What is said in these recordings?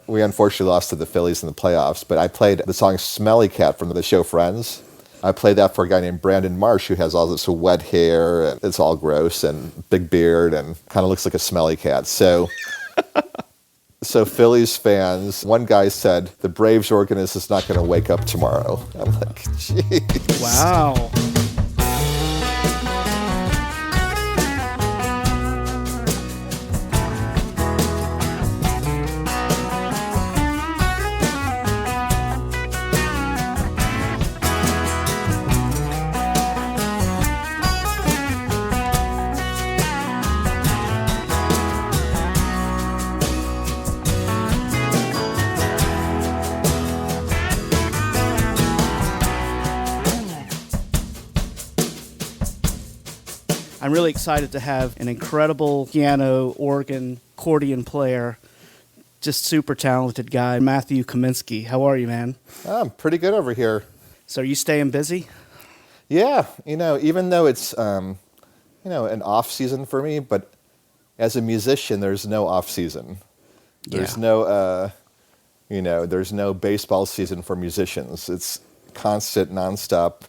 we unfortunately lost to the Phillies in the playoffs, but I played the song Smelly Cat from the show Friends. I played that for a guy named Brandon Marsh who has all this wet hair, and it's all gross, and big beard, and kind of looks like a smelly cat. So Phillies fans, one guy said, the Braves organist is not going to wake up tomorrow. I'm like, jeez. Wow. I'm really excited to have an incredible piano, organ, accordion player, just super talented guy, Matthew Kaminski. How are you, man? I'm pretty good over here. So are you staying busy? Yeah, even though it's, an off season for me, but as a musician, there's no off season. There's no, there's no baseball season for musicians. It's constant, nonstop,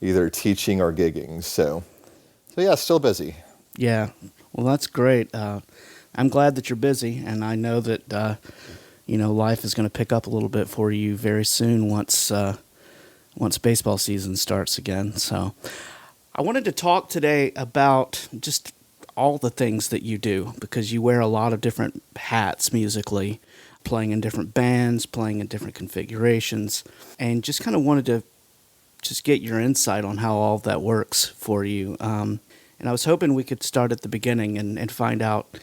either teaching or gigging. So yeah, still busy. Yeah, well, that's great. I'm glad that you're busy, and I know that life is going to pick up a little bit for you very soon once baseball season starts again. So, I wanted to talk today about just all the things that you do, because you wear a lot of different hats musically, playing in different bands, playing in different configurations, and just kind of wanted to just get your insight on how all of that works for you. And I was hoping we could start at the beginning and find out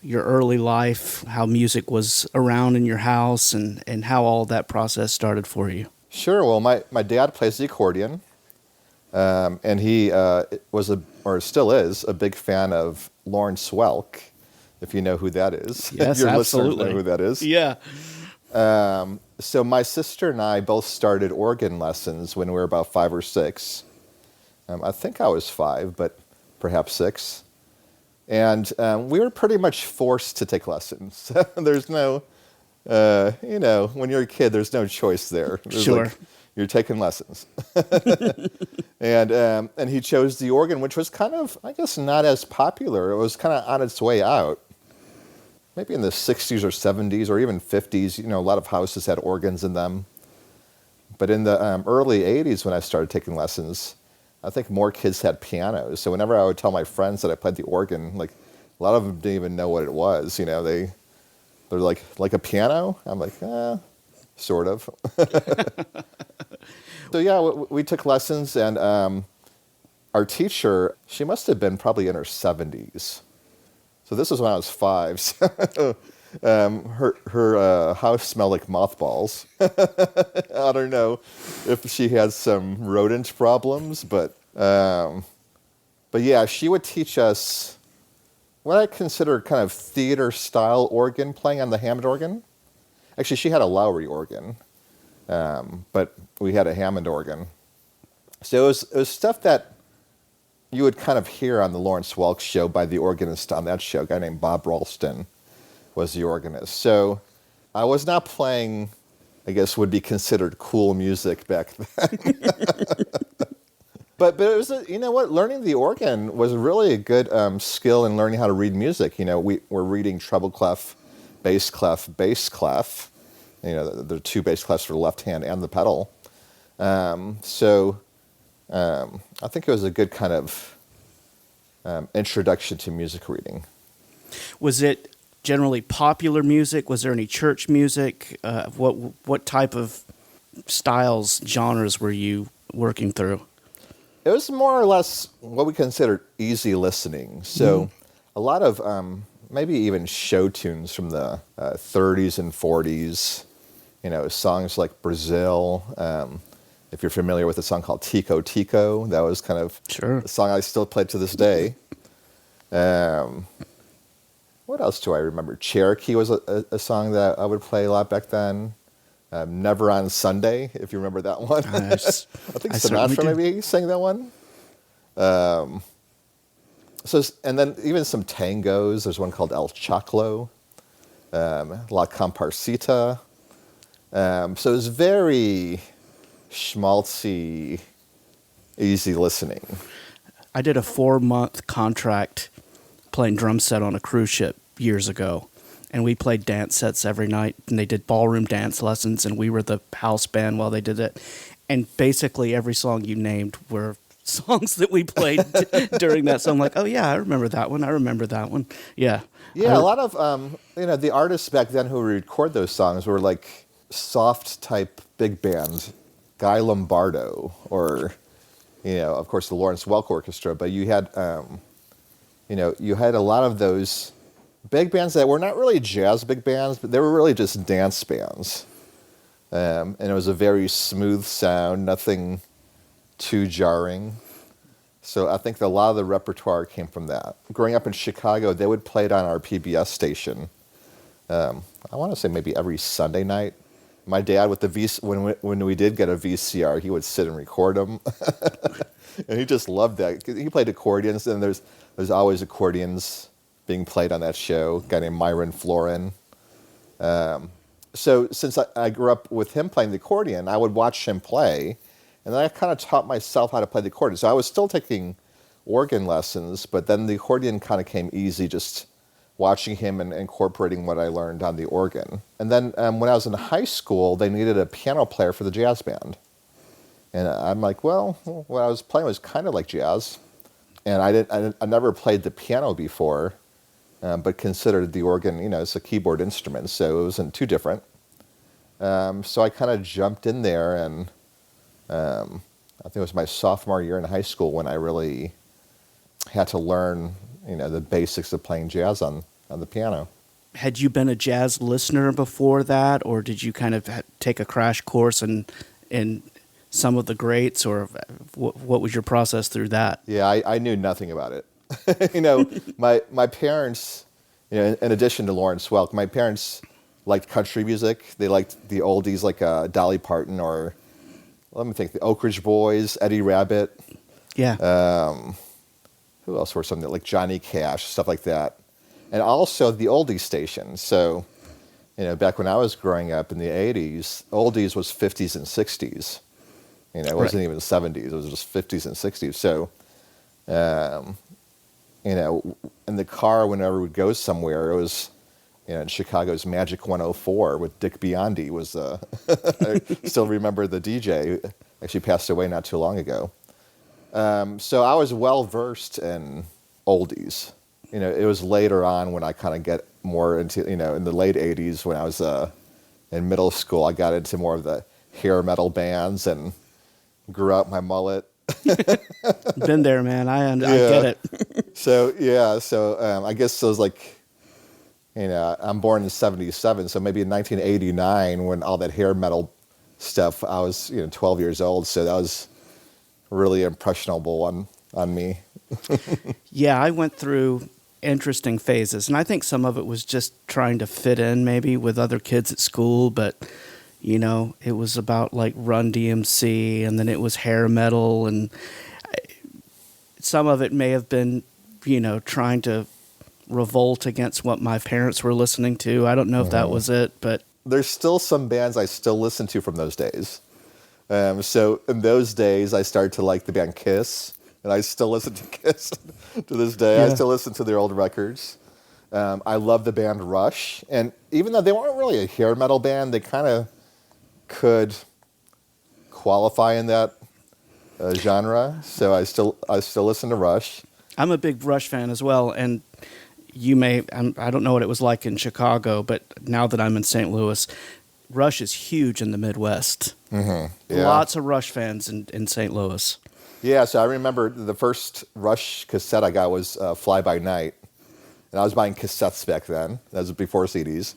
your early life, how music was around in your house, and how all that process started for you. Sure. Well, my dad plays the accordion, and he was or still is, a big fan of Lawrence Welk, if you know who that is. Yes, Your absolutely. listeners know who that is. Yeah. So my sister and I both started organ lessons when we were about 5 or 6. I think I was 5, but perhaps 6. And we were pretty much forced to take lessons. There's no, when you're a kid, there's no choice there. Sure. You're taking lessons. And he chose the organ, which was kind of, I guess, not as popular. It was kind of on its way out. Maybe in the 60s or 70s or even 50s, a lot of houses had organs in them. But in the early 80s when I started taking lessons, I think more kids had pianos. So whenever I would tell my friends that I played the organ, like a lot of them didn't even know what it was. They're like a piano? I'm like, sort of. So yeah, we took lessons, and our teacher, she must have been probably in her 70s. So this was when I was 5. So her house smelled like mothballs. I don't know if she had some rodent problems, but yeah, she would teach us what I consider kind of theater-style organ playing on the Hammond organ. Actually, she had a Lowry organ, but we had a Hammond organ. So it was stuff that you would kind of hear on the Lawrence Welk show by the organist on that show, a guy named Bob Ralston was the organist. So I was not playing, I guess, would be considered cool music back then. But it was, learning the organ was really a good skill in learning how to read music. We're reading treble clef, bass clef, bass clef. There are 2 bass clefs for the left hand and the pedal. I think it was a good kind of introduction to music reading. Was it generally popular music? Was there any church music? What type of styles, genres were you working through? It was more or less what we considered easy listening. So a lot of maybe even show tunes from the 30s and 40s, songs like Brazil. If you're familiar with a song called Tico Tico, that was kind of a song I still play to this day. What else do I remember? Cherokee was a song that I would play a lot back then. Never on Sunday, if you remember that one. I think Sinatra maybe sang that one. And then even some tangos. There's one called El Choclo. La Comparsita. So it was very schmaltzy, easy listening. I did a 4-month contract playing drum set on a cruise ship years ago, and we played dance sets every night, and they did ballroom dance lessons, and we were the house band while they did it. And basically every song you named were songs that we played during that. So I'm like, oh yeah, I remember that one. I remember that one. Yeah. Yeah, a lot of the artists back then who would record those songs were like soft type big band, Guy Lombardo, or of course the Lawrence Welk Orchestra. But you had you had a lot of those big bands that were not really jazz big bands, but they were really just dance bands. And it was a very smooth sound, nothing too jarring. So I think that a lot of the repertoire came from that. Growing up in Chicago, they would play it on our PBS station. I want to say maybe every Sunday night. My dad, with the when we did get a VCR, he would sit and record them, and he just loved that. He played accordions, and there's always accordions being played on that show. A guy named Myron Florin. So since I grew up with him playing the accordion, I would watch him play, and then I kind of taught myself how to play the accordion. So I was still taking organ lessons, but then the accordion kind of came easy, just watching him and incorporating what I learned on the organ. And then when I was in high school, they needed a piano player for the jazz band. And I'm like, well, what I was playing was kind of like jazz. And I never played the piano before, but considered the organ, it's a keyboard instrument, so it wasn't too different. So I kind of jumped in there, and I think it was my sophomore year in high school when I really had to learn, the basics of playing jazz on the piano. Had you been a jazz listener before that, or did you kind of take a crash course in some of the greats, or what was your process through that? Yeah, I knew nothing about it. My parents, in addition to Lawrence Welk, my parents liked country music. They liked the oldies like Dolly Parton, or let me think, the Oak Ridge Boys, Eddie Rabbitt. Yeah. Who else were something like Johnny Cash, stuff like that. And also the oldies station. So, back when I was growing up in the 80s, oldies was 50s and 60s. It wasn't even 70s. It was just 50s and 60s. So, in the car, whenever we go somewhere, it was, in Chicago's Magic 104 with Dick Biondi was, I still remember the DJ, actually passed away not too long ago. So I was well-versed in oldies. It was later on when I kind of get more into, in the late 80s when I was in middle school, I got into more of the hair metal bands and grew out my mullet. Been there, man. I get it. So I guess it was like, I'm born in 77, so maybe in 1989 when all that hair metal stuff, I was 12 years old, so that was really impressionable on me. Yeah, I went through interesting phases, and I think some of it was just trying to fit in maybe with other kids at school, but it was about like Run DMC, and then it was hair metal, and some of it may have been, trying to revolt against what my parents were listening to. I don't know if that was it, but there's still some bands I still listen to from those days. So in those days, I started to like the band Kiss, and I still listen to Kiss to this day. Yeah. I still listen to their old records. I love the band Rush, and even though they weren't really a hair metal band, they kind of could qualify in that genre. So I still listen to Rush. I'm a big Rush fan as well, and I don't know what it was like in Chicago, but now that I'm in St. Louis, Rush is huge in the Midwest. Mm-hmm. Yeah. Lots of Rush fans in St. Louis. Yeah, so I remember the first Rush cassette I got was Fly By Night, and I was buying cassettes back then. That was before CDs.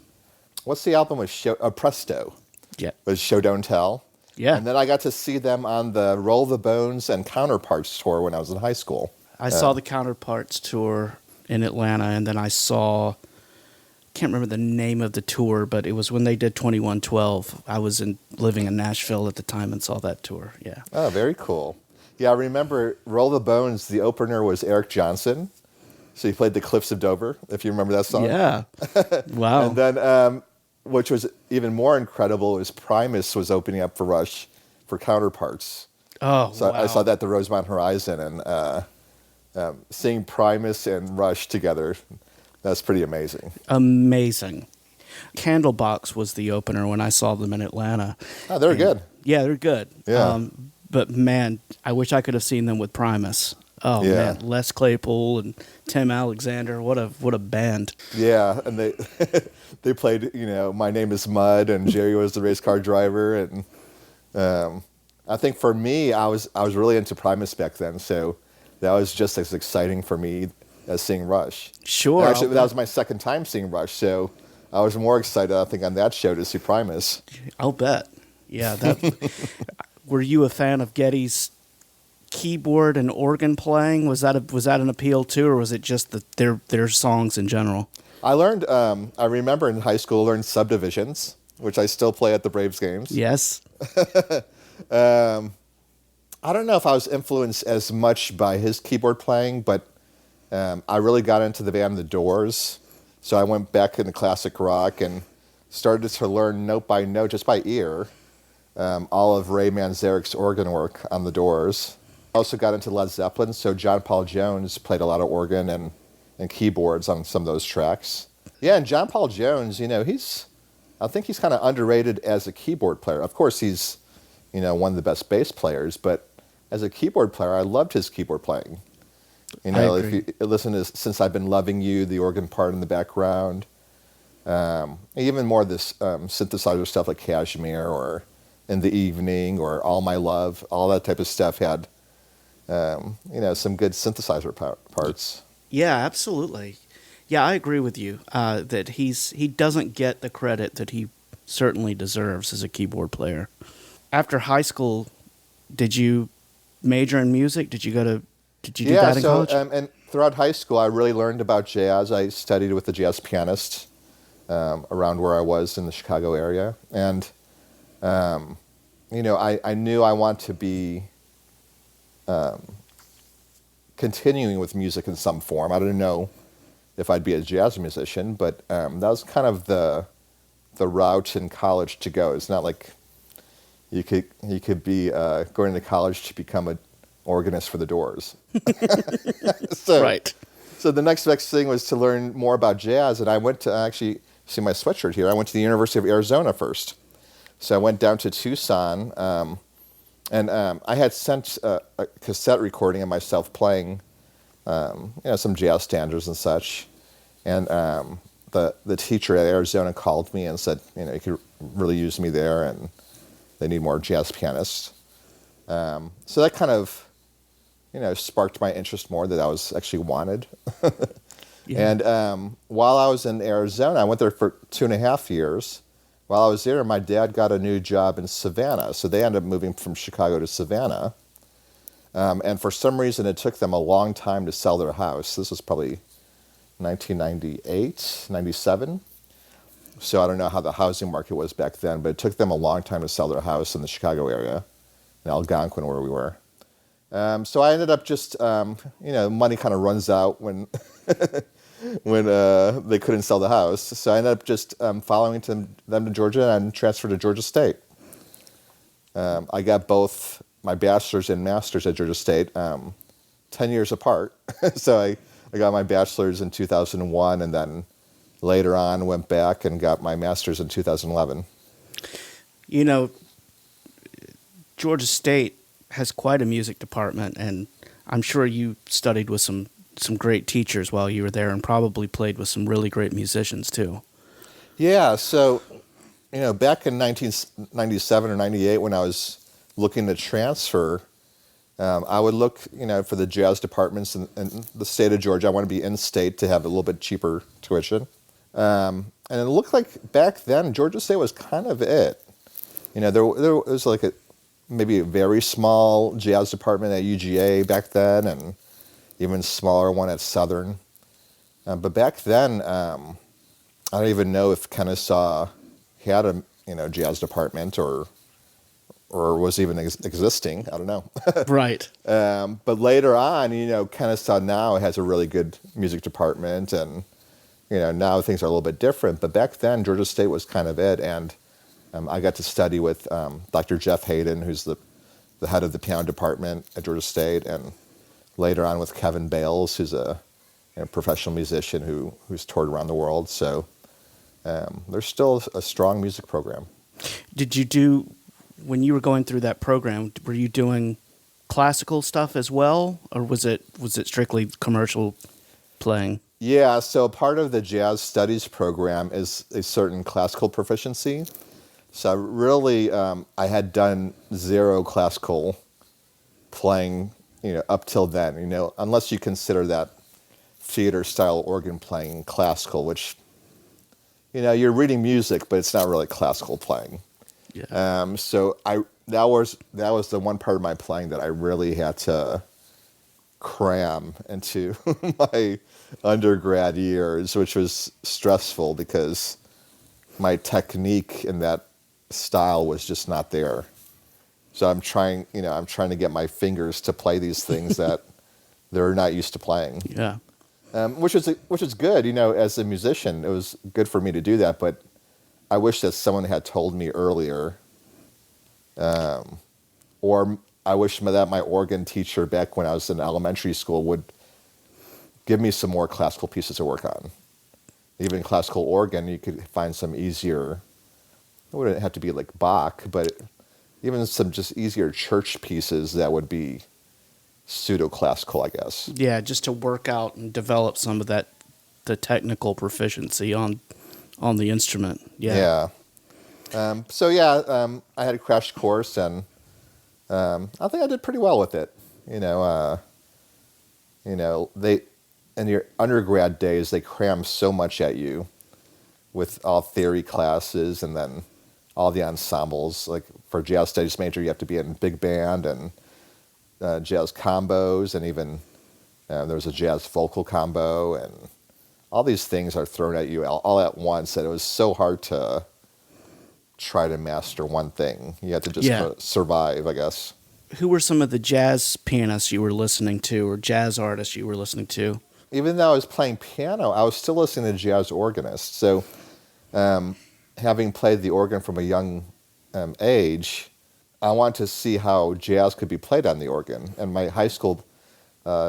What's the album with Presto? Yeah. Was Show Don't Tell. Yeah. And then I got to see them on the Roll the Bones and Counterparts tour when I was in high school. I saw the Counterparts tour in Atlanta, and then I saw, can't remember the name of the tour, but it was when they did 2112. I was living in Nashville at the time and saw that tour. Yeah. Oh, very cool. Yeah, I remember Roll the Bones, the opener was Eric Johnson, So he played the Cliffs of Dover, if you remember that song. Yeah. Wow. And then, which was even more incredible, is Primus was opening up for Rush for Counterparts. Oh, So wow. I saw that at the Rosemont Horizon, and seeing Primus and Rush together, that's pretty amazing. Amazing. Candlebox was the opener when I saw them in Atlanta. Oh, they're good. Yeah, they're good. Yeah. But man, I wish I could have seen them with Primus. Oh Yeah. man, Les Claypool and Tim Alexander. What a band. Yeah, and they they played, My Name is Mud, and Jerry was the race car driver, and I think for me, I was really into Primus back then, so that was just as exciting for me as seeing Rush. Sure. And actually, that was my second time seeing Rush, so I was more excited, I think, on that show to see Primus. I'll bet. Yeah. Were you a fan of Geddy's keyboard and organ playing? Was that an appeal too, or was it just their songs in general? I learned, I remember in high school, learned subdivisions, which I still play at the Braves games. Yes. I don't know if I was influenced as much by his keyboard playing, but I really got into the band The Doors. So I went back into classic rock and started to learn note by note, just by ear, all of Ray Manzarek's organ work on The Doors. I also got into Led Zeppelin, so John Paul Jones played a lot of organ and keyboards on some of those tracks. Yeah, and John Paul Jones, I think he's kind of underrated as a keyboard player. Of course, he's, one of the best bass players, but as a keyboard player, I loved his keyboard playing. I agree. If you listen to Since I've Been Loving You, the organ part in the background, even more of this synthesizer stuff like Kashmir or In the Evening or All My Love, all that type of stuff had, some good synthesizer parts. Yeah, absolutely. Yeah, I agree with you that he doesn't get the credit that he certainly deserves as a keyboard player. After high school, did you major in music? Did you do that in college? And throughout high school, I really learned about jazz. I studied with a jazz pianist around where I was in the Chicago area, and I knew I want to be continuing with music in some form. I didn't know if I'd be a jazz musician, but that was kind of the route in college to go. It's not like you could be going to college to become an organist for the Doors. Right. So the next thing was to learn more about jazz, and I went to actually see my sweatshirt here. I went to the University of Arizona first. So I went down to Tucson, and I had sent a cassette recording of myself playing, some jazz standards and such. And the teacher at Arizona called me and said, you could really use me there, and they need more jazz pianists. So that kind of, sparked my interest more that I was actually wanted. Yeah. And while I was in Arizona, I went there for 2.5 years. While I was there, my dad got a new job in Savannah. So they ended up moving from Chicago to Savannah. And for some reason, it took them a long time to sell their house. This was probably 1998, 97. So I don't know how the housing market was back then, but it took them a long time to sell their house in the Chicago area, in Algonquin, where we were. So I ended up just, money kind of runs out when when they couldn't sell the house. So I ended up just following them to Georgia and transferred to Georgia State. I got both my bachelor's and master's at Georgia State 10 years apart. So I got my bachelor's in 2001, and then later on went back and got my master's in 2011. Georgia State has quite a music department, and I'm sure you studied with some great teachers while you were there, and probably played with some really great musicians too. Yeah, so back in 1997 or 98, when I was looking to transfer, I would look for the jazz departments in the state of Georgia. I want to be in state to have a little bit cheaper tuition, and it looked like back then Georgia State was kind of it. There was like maybe a very small jazz department at UGA back then, and even smaller one at Southern. But back then, I don't even know if Kennesaw had a jazz department or or was even existing. I don't know. Right. But later on, Kennesaw now has a really good music department, and now things are a little bit different. But back then, Georgia State was kind of it, and I got to study with Dr. Jeff Hayden, who's the head of the piano department at Georgia State, and later on with Kevin Bales, who's a professional musician who's toured around the world. So there's still a strong music program. Did you do, when you were going through that program, were you doing classical stuff as well, or was it strictly commercial playing? Yeah, so part of the jazz studies program is a certain classical proficiency. So really, I had done zero classical playing, up till then, unless you consider that theater style organ playing classical, which, you're reading music, but it's not really classical playing. Yeah. So that was the one part of my playing that I really had to cram into my undergrad years, which was stressful because my technique in that style was just not there. So I'm trying to get my fingers to play these things that they're not used to playing. Yeah. Which is good, as a musician, it was good for me to do that, but I wish that someone had told me earlier, or I wish that my organ teacher back when I was in elementary school would give me some more classical pieces to work on. Even classical organ, you could find some easier, it wouldn't have to be like Bach, but even some just easier church pieces that would be pseudo-classical, I guess. Yeah, just to work out and develop some of that, the technical proficiency on the instrument. Yeah. Yeah. I had a crash course, and I think I did pretty well with it. They in your undergrad days they cram so much at you with all theory classes and then all the ensembles. Like for jazz studies major, you have to be in big band and jazz combos, and even there was a jazz vocal combo, and all these things are thrown at you all at once, and it was so hard to try to master one thing. You had to just survive, I guess. Who were some of the jazz pianists you were listening to, or jazz artists you were listening to? Even though I was playing piano, I was still listening to jazz organists. So having played the organ from a young age, I wanted to see how jazz could be played on the organ. And my high school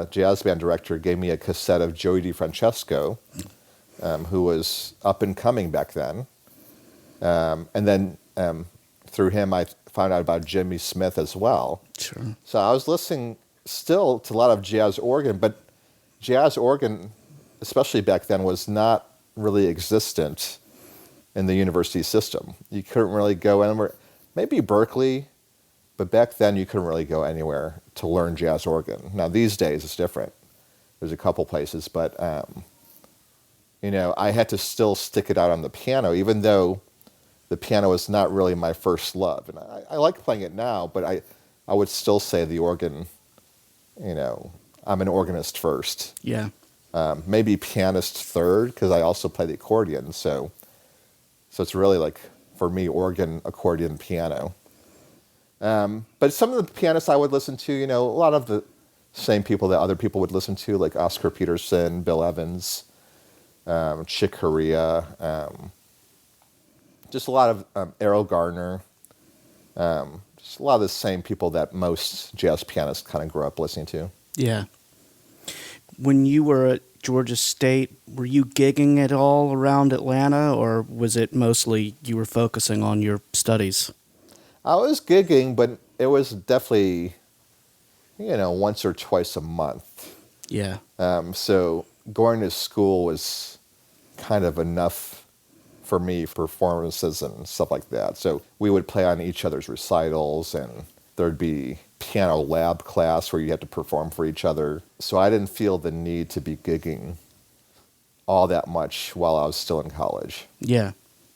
jazz band director gave me a cassette of Joey DeFrancesco, who was up and coming back then. And then through him, I found out about Jimmy Smith as well. Sure. So I was listening still to a lot of jazz organ, but jazz organ, especially back then, was not really existent in the university system. You couldn't really go anywhere. Maybe Berkeley, but back then you couldn't really go anywhere to learn jazz organ. Now these days it's different. There's a couple places, but I had to still stick it out on the piano, even though the piano is not really my first love. And I like playing it now, but I would still say the organ, I'm an organist first. Yeah. Maybe pianist third, because I also play the accordion. So it's really like, for me, organ, accordion, piano. But some of the pianists I would listen to, a lot of the same people that other people would listen to, like Oscar Peterson, Bill Evans, Chick Corea, just a lot of Errol Garner, just a lot of the same people that most jazz pianists kind of grew up listening to. Yeah. When you were at Georgia State, were you gigging at all around Atlanta, or was it mostly you were focusing on your studies? I was gigging, but it was definitely, once or twice a month. Yeah. So going to school was kind of enough for me, performances and stuff like that. So we would play on each other's recitals, and there'd be piano lab class where you had to perform for each other. So I didn't feel the need to be gigging all that much while I was still in college. Yeah.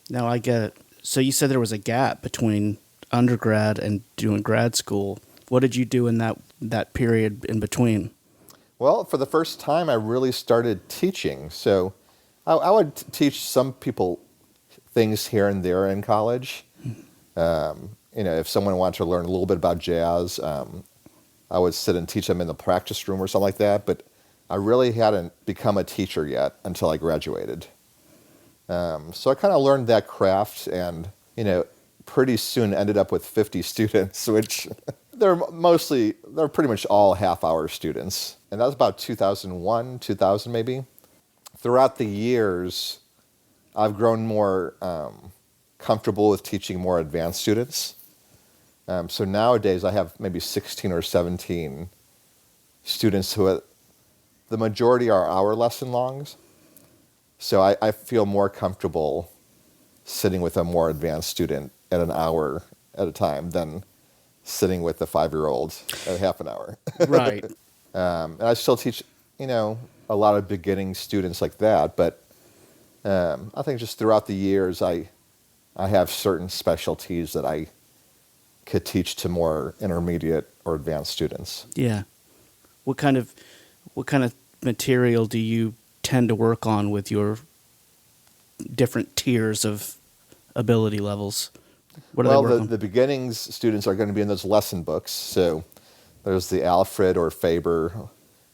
No, I get it. So you said there was a gap between undergrad and doing grad school. What did you do in that period in between? Well, for the first time, I really started teaching. So I would teach some people things here and there in college. if someone wanted to learn a little bit about jazz, I would sit and teach them in the practice room or something like that. But I really hadn't become a teacher yet until I graduated. So I kind of learned that craft, and pretty soon ended up with 50 students, which they're pretty much all half-hour students. And that was about 2001, 2000 maybe. Throughout the years, I've grown more comfortable with teaching more advanced students. So nowadays I have maybe 16 or 17 students who the majority are hour lesson longs. So I feel more comfortable sitting with a more advanced student at an hour at a time than sitting with the 5-year-old at half an hour. Right. And I still teach, a lot of beginning students like that. But I think just throughout the years, I have certain specialties that I could teach to more intermediate or advanced students. Yeah. What kind of material do you tend to work on with your different tiers of ability levels? What do they work on? The beginnings students are going to be in those lesson books. So there's the Alfred or Faber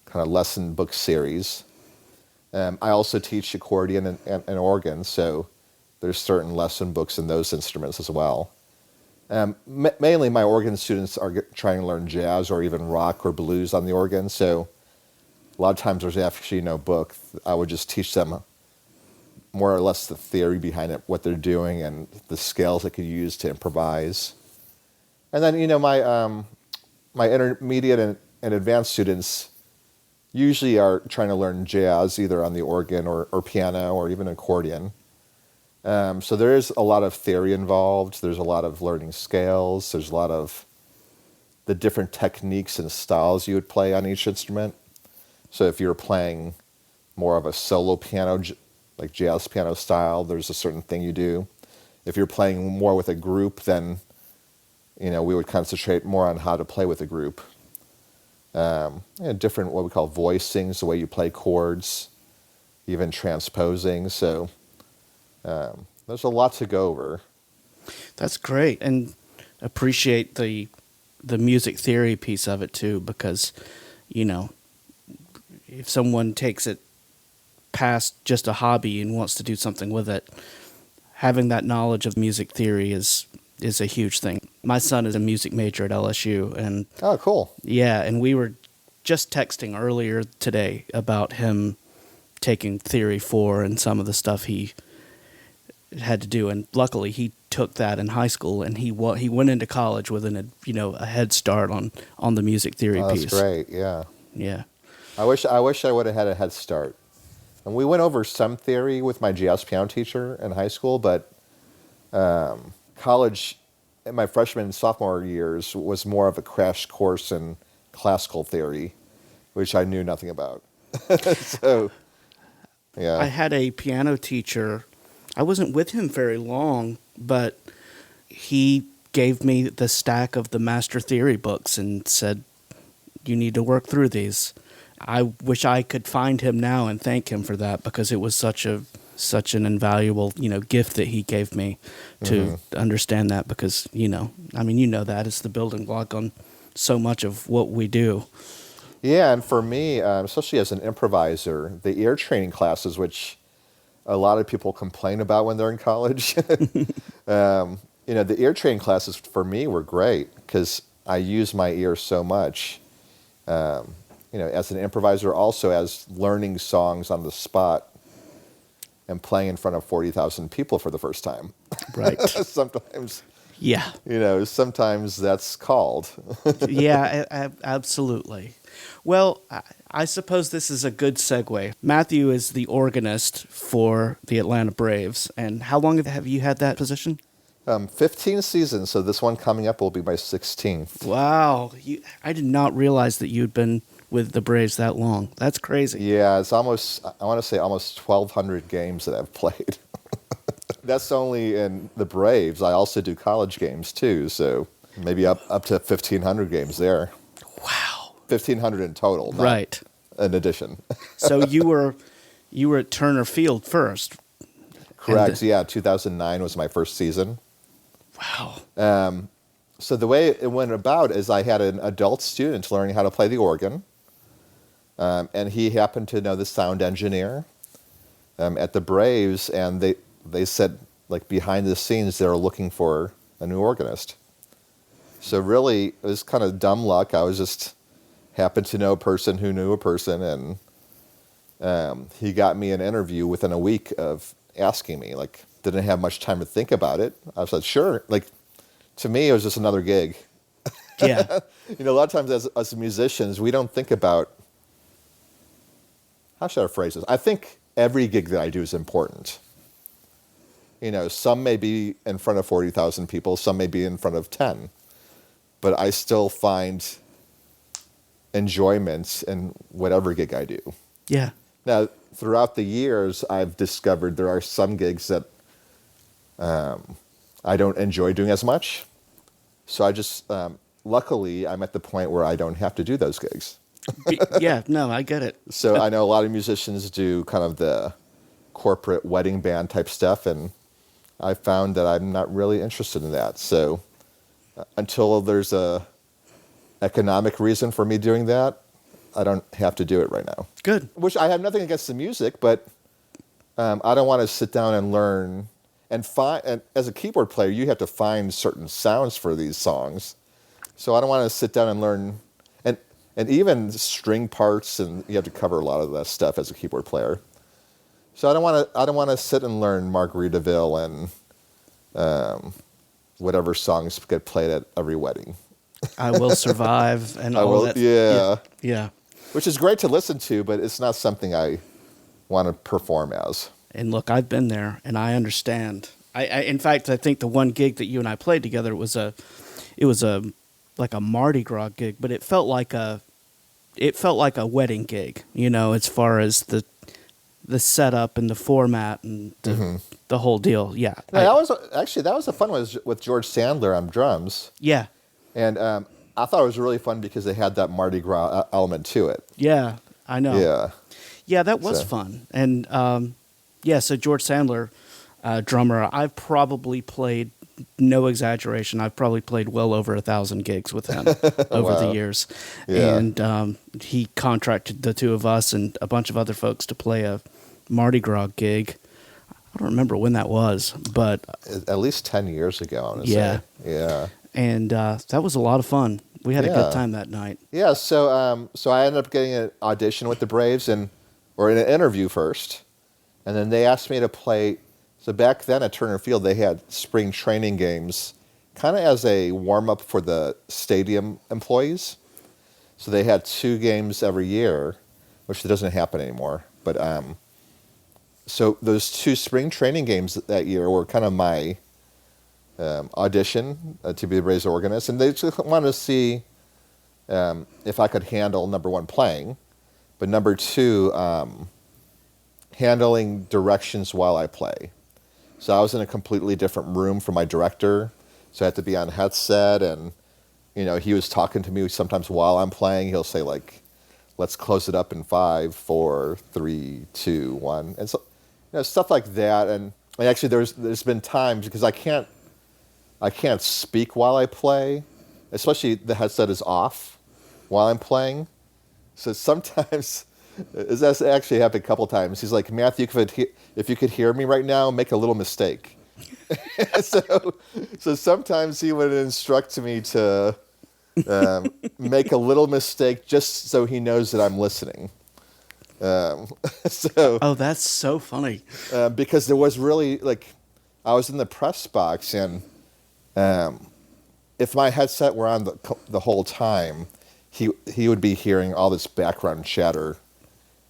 kind of lesson book series. I also teach accordion and organ, so there's certain lesson books in those instruments as well. Mainly my organ students are trying to learn jazz or even rock or blues on the organ, so a lot of times there's actually no book. I would just teach them more or less the theory behind it, what they're doing, and the scales they could use to improvise. And then, my intermediate and advanced students usually are trying to learn jazz, either on the organ or piano or even accordion. So there is a lot of theory involved. There's a lot of learning scales. There's a lot of the different techniques and styles you would play on each instrument. So if you're playing more of a solo piano, like jazz piano style, there's a certain thing you do. If you're playing more with a group, then we would concentrate more on how to play with a group. Different what we call voicings, the way you play chords, even transposing. So there's a lot to go over. That's great, and appreciate the music theory piece of it too, because if someone takes it past just a hobby and wants to do something with it, having that knowledge of music theory is a huge thing. My son is a music major at LSU, and oh, cool. Yeah, and we were just texting earlier today about him taking Theory 4 and some of the stuff he had to do, and luckily he took that in high school, and he went into college with a head start on the music theory piece. That's great. Yeah. Yeah. I wish I would have had a head start. And we went over some theory with my jazz piano teacher in high school, but college in my freshman and sophomore years was more of a crash course in classical theory, which I knew nothing about. So, yeah. I had a piano teacher. I wasn't with him very long, but he gave me the stack of the master theory books and said, "You need to work through these." I wish I could find him now and thank him for that, because it was such an invaluable, gift that he gave me to understand that, because, that is the building block on so much of what we do. Yeah, and for me, especially as an improviser, the ear training classes, which a lot of people complain about when they're in college, the ear training classes for me were great because I use my ear so much. As an improviser, also as learning songs on the spot and playing in front of 40,000 people for the first time. Right. Sometimes. Yeah. Sometimes that's called. Yeah, absolutely. Well, I suppose this is a good segue. Matthew is the organist for the Atlanta Braves. And how long have you had that position? 15 seasons, so this one coming up will be my 16th. Wow. I did not realize that you'd been with the Braves that long. That's crazy. Yeah, it's almost 1,200 games that I've played. That's only in the Braves. I also do college games too, so maybe up to 1,500 games there. Wow. 1,500 in total, not right. in addition. So you were at Turner Field first. Correct. 2009 was my first season. Wow. so the way it went about is I had an adult student learning how to play the organ, and he happened to know the sound engineer at the Braves, and they said, like, behind the scenes they were looking for a new organist. So really, it was kind of dumb luck. I was just happened to know a person who knew a person, and he got me an interview within a week of asking me. Like, didn't have much time to think about it. I was like, sure. Like, to me, it was just another gig. Yeah. A lot of times as musicians, we don't think about, how should I phrase this? I think every gig that I do is important. Some may be in front of 40,000 people, some may be in front of 10. But I still find enjoyment in whatever gig I do. Yeah. Now, throughout the years, I've discovered there are some gigs that I don't enjoy doing as much. So I just, luckily, I'm at the point where I don't have to do those gigs. Yeah, no, I get it. So I know a lot of musicians do kind of the corporate wedding band type stuff, and I found that I'm not really interested in that. So until there's a economic reason for me doing that, I don't have to do it right now. Good. Which I have nothing against the music, but I don't want to sit down and learn and find. And as a keyboard player, you have to find certain sounds for these songs. So I don't want to sit down and learn, and even string parts, and you have to cover a lot of that stuff as a keyboard player. So I don't want to sit and learn Margaritaville and whatever songs get played at every wedding. I Will Survive and all that. Yeah. Yeah. Which is great to listen to, but it's not something I want to perform as. And look, I've been there, and I understand. In fact, I think the one gig that you and I played together was like a Mardi Gras gig, but it felt like a wedding gig, as far as the setup and the format and the whole deal. Yeah. That was a fun one with George Sandler on drums. Yeah. And I thought it was really fun because they had that Mardi Gras element to it. Yeah, I know. Yeah. Yeah, that was fun. And so George Sandler, drummer, I've probably played, no exaggeration, I've probably played well over 1,000 gigs with him over the years. Yeah. And he contracted the two of us and a bunch of other folks to play a Mardi Gras gig. I don't remember when that was, but At least 10 years ago, I want to Yeah. say. Yeah. and that was a lot of fun. We had a Yeah. good time that night. Yeah, so I ended up getting an audition with the Braves, or in an interview first, and then they asked me to play. So back then at Turner Field, they had spring training games, kind of as a warm up for the stadium employees. So they had 2 games every year, which doesn't happen anymore. But so those 2 spring training games that year were kind of my audition to be the Braves organist, and they just wanted to see if I could handle, number 1, playing, but number 2, handling directions while I play. So I was in a completely different room from my director, so I had to be on headset, and he was talking to me sometimes while I'm playing. He'll say, like, let's close it up in 5, 4, 3, 2, 1, and so stuff like that. And actually there's been times, because I can't speak while I play, especially the headset is off while I'm playing. So sometimes, that's actually happened a couple times. He's like, Matthew, if you could hear me right now, make a little mistake. So sometimes he would instruct me to make a little mistake just so he knows that I'm listening. Oh, that's so funny. Because there was really, I was in the press box, and if my headset were on the whole time, he would be hearing all this background chatter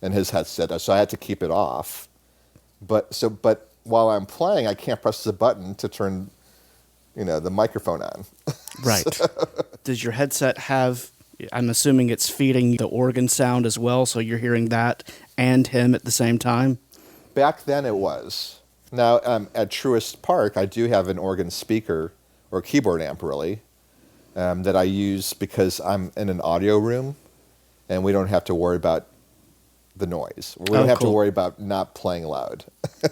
in his headset, so I had to keep it off. But while I'm playing, I can't press the button to turn, the microphone on. Right. Does your headset have, I'm assuming it's feeding the organ sound as well, so you're hearing that and him at the same time? Back then it was. Now, at Truist Park, I do have an organ speaker, or keyboard amp, really, that I use because I'm in an audio room, and we don't have to worry about the noise. We don't have to worry about not playing loud.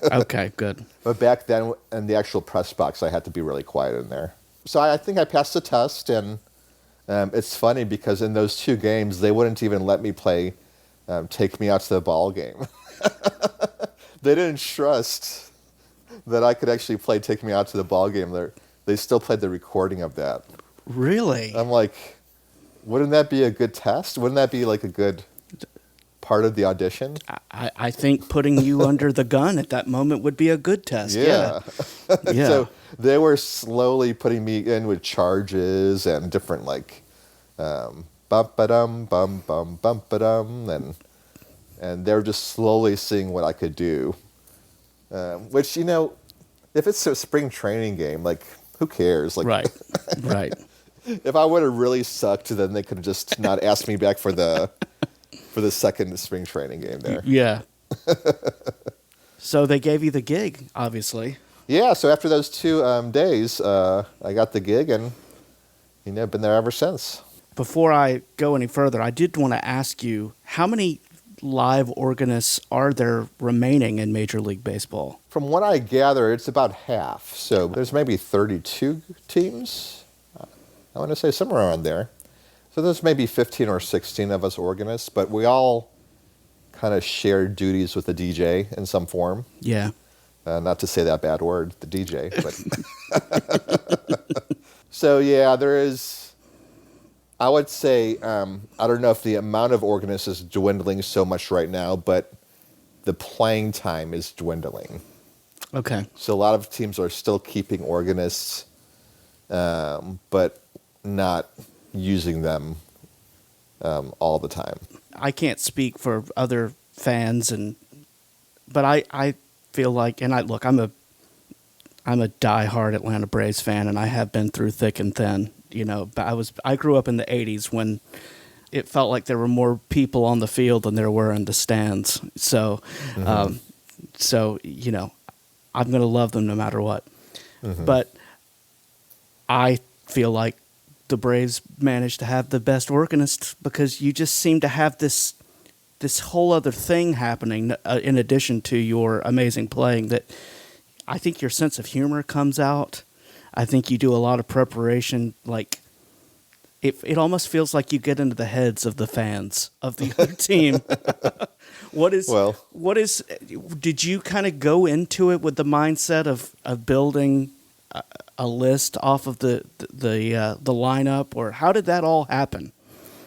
Okay, good. But back then, in the actual press box, I had to be really quiet in there. So I think I passed the test, and it's funny because in those 2 games, they wouldn't even let me play Take Me Out to the Ball Game. They didn't trust that I could actually play Take Me Out to the Ball Game. They still played the recording of that. Really? I'm like, wouldn't that be a good test? Wouldn't that be like a good part of the audition? I think putting you under the gun at that moment would be a good test. Yeah. Yeah. So they were slowly putting me in with charges and different like bump ba dum bum bum bump ba dum, and they were just slowly seeing what I could do. Which, if it's a spring training game, like, who cares? Like, Right. Right. if I would have really sucked, then they could have just not asked me back for the second spring training game there. Yeah. So they gave you the gig, obviously. Yeah, so after those 2 days, I got the gig, and been there ever since. Before I go any further, I did want to ask you, how many live organists are there remaining in Major League Baseball? From what I gather, it's about half. So there's maybe 32 teams. I want to say somewhere around there. So there's maybe 15 or 16 of us organists, but we all kind of share duties with the DJ in some form. Yeah. Not to say that bad word, the DJ. But so, yeah, there is... I would say, I don't know if the amount of organists is dwindling so much right now, but the playing time is dwindling. Okay. So a lot of teams are still keeping organists, but not using them all the time. I can't speak for other fans, but I feel like, and I'm a diehard Atlanta Braves fan, and I have been through thick and thin. I grew up in the 80s when it felt like there were more people on the field than there were in the stands. So, I'm going to love them no matter what. Mm-hmm. But I feel like the Braves managed to have the best organist because you just seem to have this whole other thing happening in addition to your amazing playing, that I think your sense of humor comes out. I think you do a lot of preparation. Like, it almost feels like you get into the heads of the fans of the other team. Did you kind of go into it with the mindset of building a list off of the lineup, or how did that all happen?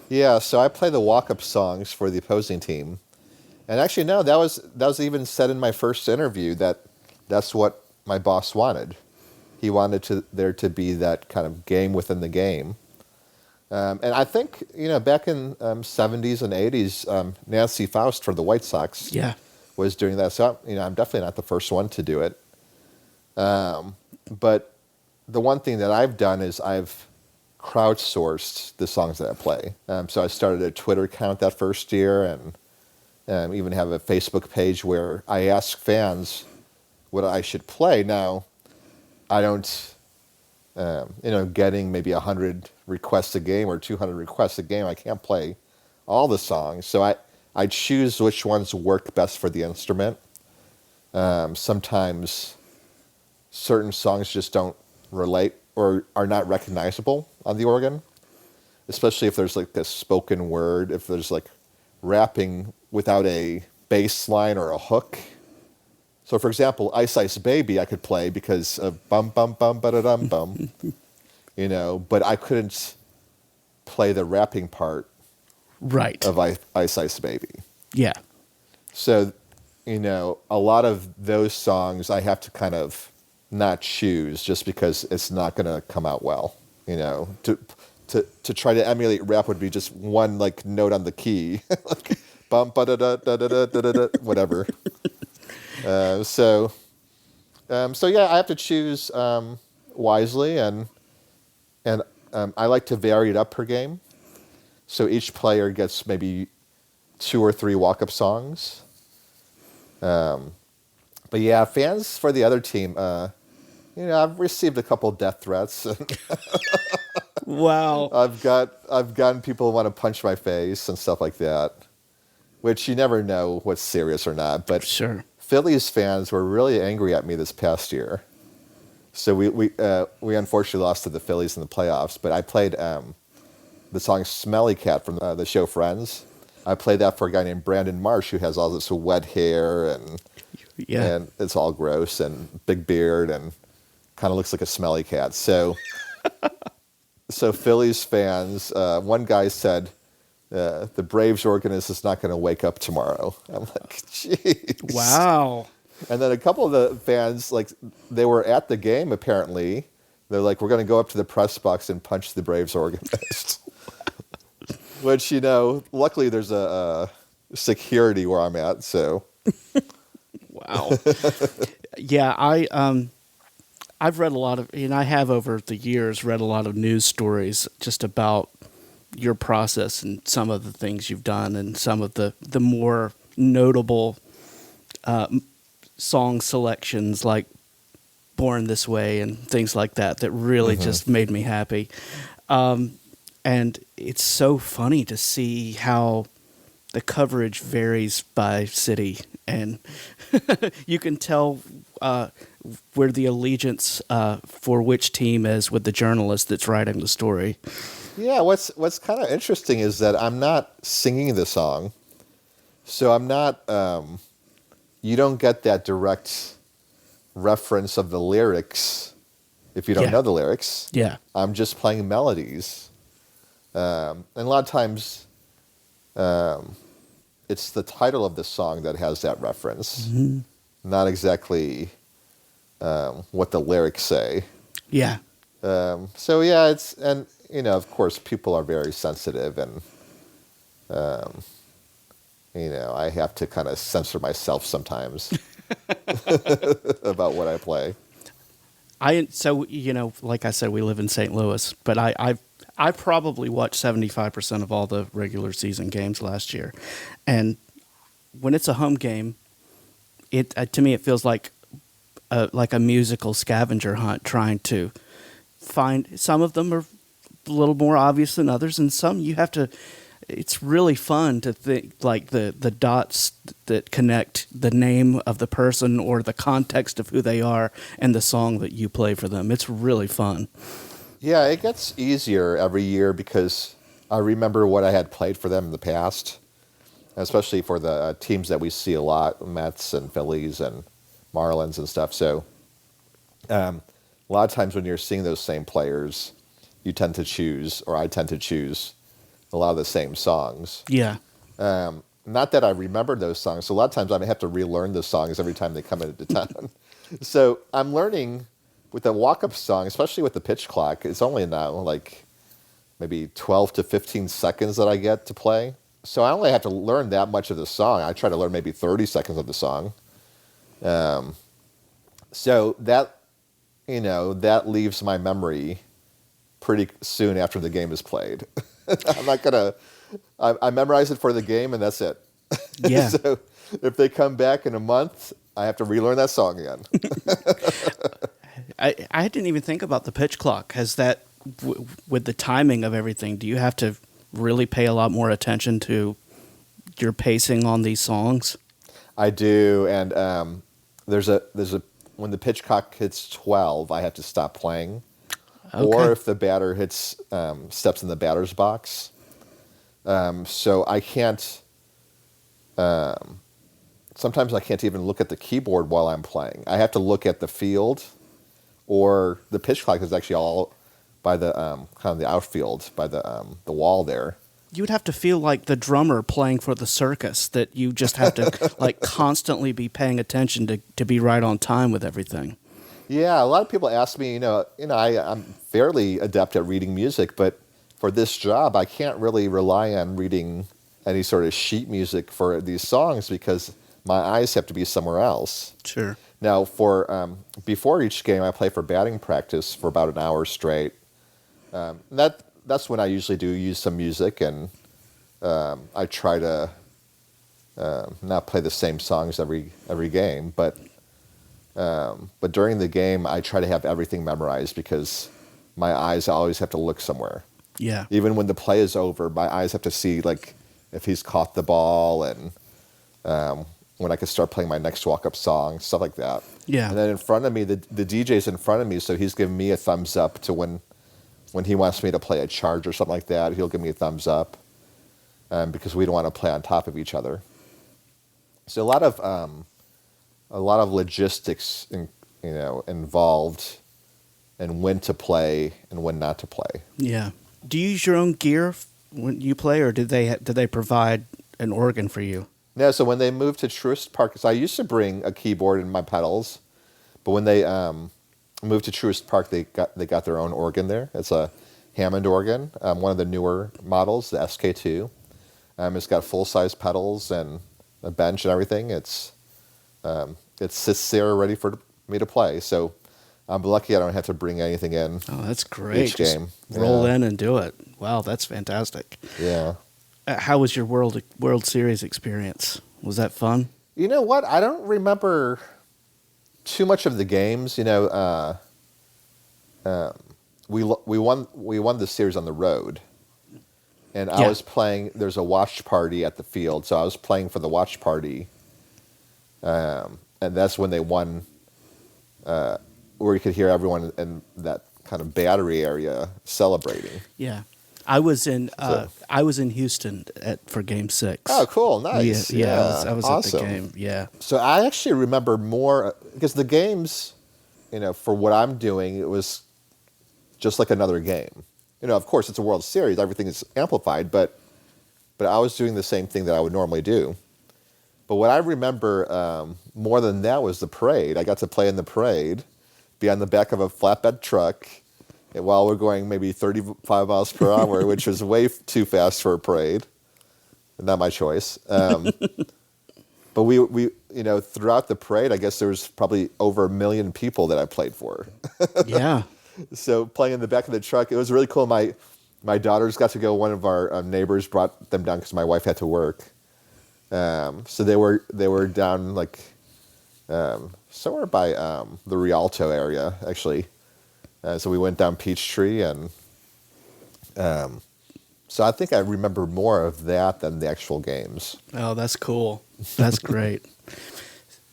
Yeah, so I play the walk-up songs for the opposing team. And actually, no, that was even said in my first interview that's what my boss wanted. He wanted there to be that kind of game within the game. And I think, back in 70s and 80s, Nancy Faust for the White Sox was doing that. So, I'm definitely not the first one to do it. But the one thing that I've done is I've crowdsourced the songs that I play. So I started a Twitter account that first year, and even have a Facebook page where I ask fans what I should play. Now, I don't, getting maybe 100 requests a game or 200 requests a game, I can't play all the songs. So I choose which ones work best for the instrument. Sometimes certain songs just don't relate or are not recognizable on the organ, especially if there's like this spoken word, if there's like rapping without a bass line or a hook. So, for example, Ice Ice Baby I could play because of bum bum bum ba da dum bum, but I couldn't play the rapping part of Ice Ice Baby. Yeah. So, a lot of those songs I have to kind of not choose just because it's not going to come out well. To try to emulate rap would be just one like note on the key, like bum ba da da da da da da whatever. So yeah, I have to choose wisely, and I like to vary it up per game. So each player gets maybe 2 or 3 walk-up songs. But yeah, fans for the other team, I've received a couple death threats. Wow. I've gotten people who want to punch my face and stuff like that, which you never know what's serious or not. But sure. Phillies fans were really angry at me this past year. So we unfortunately lost to the Phillies in the playoffs. But I played the song "Smelly Cat" from the show Friends. I played that for a guy named Brandon Marsh who has all this wet hair Yeah. and it's all gross and big beard and kind of looks like a smelly cat. So Phillies fans, one guy said, the Braves organist is not going to wake up tomorrow. I'm like, jeez. Wow. And then a couple of the fans, like, they were at the game apparently. They're like, we're going to go up to the press box and punch the Braves organist. Which, luckily there's a security where I'm at, so. Wow. Yeah, I've read a lot of, and I have over the years read a lot of news stories just about your process and some of the things you've done and some of the more notable song selections like Born This Way and things like that really just made me happy. And it's so funny to see how the coverage varies by city, and you can tell where the allegiance for which team is with the journalist that's writing the story. Yeah, what's kind of interesting is that I'm not singing the song, so I'm not. You don't get that direct reference of the lyrics if you don't know the lyrics. Yeah, I'm just playing melodies, and a lot of times, it's the title of the song that has that reference, not exactly what the lyrics say. yeah. So yeah, of course, people are very sensitive, and I have to kind of censor myself sometimes about what I play. Like I said, we live in St. Louis, but I probably watched 75% of all the regular season games last year, and when it's a home game, to me it feels like a musical scavenger hunt, trying to find. Some of them are a little more obvious than others, and some you have to. It's really fun to think, like the dots that connect the name of the person or the context of who they are and the song that you play for them. It's really fun. Yeah, it gets easier every year because I remember what I had played for them in the past, especially for the teams that we see a lot, Mets and Phillies and Marlins and stuff. So a lot of times when you're seeing those same players, I tend to choose a lot of the same songs. Yeah. Not that I remember those songs. So a lot of times I have to relearn the songs every time they come into town. So I'm learning with the walk-up song, especially with the pitch clock. It's only now like maybe 12 to 15 seconds that I get to play. So I only have to learn that much of the song. I try to learn maybe 30 seconds of the song. So that, that leaves my memory pretty soon after the game is played. I'm not gonna. I memorize it for the game, and that's it. Yeah. So if they come back in a month, I have to relearn that song again. I didn't even think about the pitch clock. Has that, with the timing of everything, do you have to really pay a lot more attention to your pacing on these songs? I do, and there's a when the pitch clock hits 12, I have to stop playing. Okay. Or if the batter steps in the batter's box. So I can't, sometimes I can't even look at the keyboard while I'm playing. I have to look at the field, or the pitch clock is actually all by the kind of the outfield, by the wall there. You would have to feel like the drummer playing for the circus, that you just have to like constantly be paying attention to be right on time with everything. Yeah, a lot of people ask me, I'm fairly adept at reading music, but for this job, I can't really rely on reading any sort of sheet music for these songs because my eyes have to be somewhere else. Sure. Now, before each game, I play for batting practice for about an hour straight. That's when I usually do use some music, and I try to not play the same songs every game, but during the game, I try to have everything memorized because my eyes always have to look somewhere. Yeah. Even when the play is over, my eyes have to see like if he's caught the ball and when I could start playing my next walk-up song, stuff like that. Yeah. And then in front of me, the DJ's in front of me, so he's giving me a thumbs up to when he wants me to play a charge or something like that, he'll give me a thumbs up, because we don't want to play on top of each other. So a lot of logistics, involved, and when to play and when not to play. Yeah. Do you use your own gear when you play, or did they provide an organ for you? No, so when they moved to Truist Park, because I used to bring a keyboard and my pedals, but when they moved to Truist Park, they got their own organ there. It's a Hammond organ, one of the newer models, the SK2. It's got full-size pedals and a bench and everything. It sits there ready for me to play. So I'm lucky I don't have to bring anything in. Oh, that's great. Each game. Just roll in and do it. Wow, that's fantastic. Yeah. How was your World Series experience? Was that fun? You know what? I don't remember too much of the games. We won the series on the road, and I was playing. There's a watch party at the field, so I was playing for the watch party, and that's when they won. Where you could hear everyone in that kind of battery area celebrating. Yeah, I was in Houston for Game 6. Oh, cool, nice. Yeah, I was awesome. at the game. Yeah. So I actually remember more because the games, for what I'm doing, it was just like another game. Of course, it's a World Series. Everything is amplified, but I was doing the same thing that I would normally do. But what I remember more than that was the parade. I got to play in the parade, be on the back of a flatbed truck, and while we're going maybe 35 miles per hour, which was way too fast for a parade. Not my choice. But we throughout the parade, I guess there was probably over 1 million people that I played for. Yeah. So playing in the back of the truck, it was really cool. My daughters got to go. One of our neighbors brought them down because my wife had to work. So they were down like somewhere by the Rialto area, actually. So we went down Peachtree, and so I think I remember more of that than the actual games. Oh, that's cool. That's great.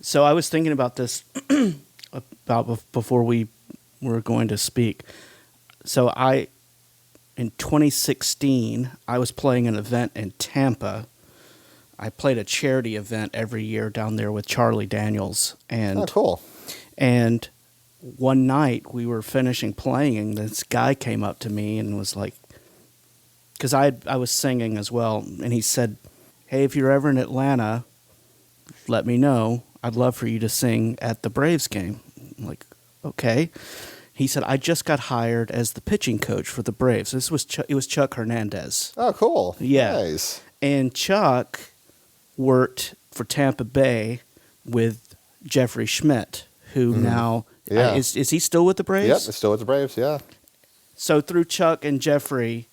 So I was thinking about this before we were going to speak. So in 2016, I was playing an event in Tampa. I played a charity event every year down there with Charlie Daniels. Oh, cool. And one night we were finishing playing, and this guy came up to me and was like, because I was singing as well, and he said, "Hey, if you're ever in Atlanta, let me know. I'd love for you to sing at the Braves game." I'm like, okay. He said, "I just got hired as the pitching coach for the Braves." It was Chuck Hernandez. Oh, cool. Yeah. Nice. And Chuck worked for Tampa Bay with Jeffrey Schmidt, who now is he still with the Braves? Yep, still with the Braves. Yeah. So through Chuck and Jeffrey,